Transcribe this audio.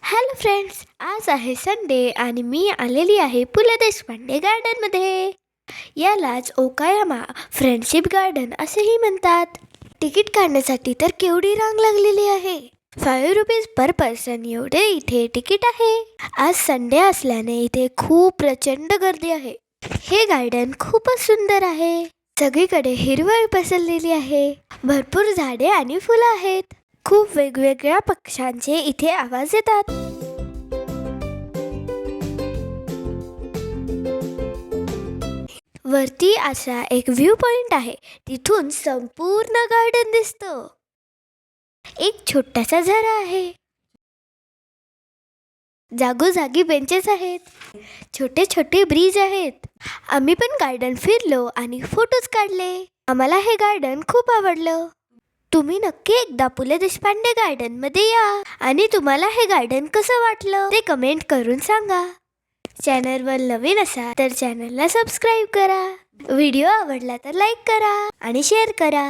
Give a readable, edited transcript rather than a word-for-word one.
Hello friends, आज आहे Sunday आणि मी आलेली आहे पु ल देशपांडे गार्डनमध्ये. यालाच ओकायामा फ्रेंडशिप गार्डन असेही म्हणतात. तिकीट काढण्यासाठी तर केवढी रांग लागलेली आहे. 5 रुपीज पर पर्सन एवढे इथे तिकीट आहे. आज संडे असल्याने इथे खूप प्रचंड गर्दी आहे. हे गार्डन खूपच सुंदर आहे. सगळीकडे हिरवळ पसरलेली आहे. भरपूर झाडे आणि फुलं आहेत. खूप वेगवेगळ्या पक्ष्यांचे इथे आवाज येतात. वरती असा एक व्ह्यू पॉइंट आहे. तिथून संपूर्ण गार्डन दिसतं. एक छोटासा झरा आहे. जागोजागी बेंचेस आहेत. छोटे छोटे ब्रिज आहेत. आम्ही पण गार्डन फिरलो आणि फोटोज काढले. आम्हाला हे गार्डन खूप आवडलं. तुम्ही नक्की एकदा पु ल देशपांडे गार्डन मध्ये या आणि तुम्हाला हे गार्डन कसं वाटलं ते कमेंट करून सांगा. चॅनलवर नवीन असाल तर चॅनलला सबस्क्राईब करा. व्हिडिओ आवडला तर लाईक करा आणि शेअर करा.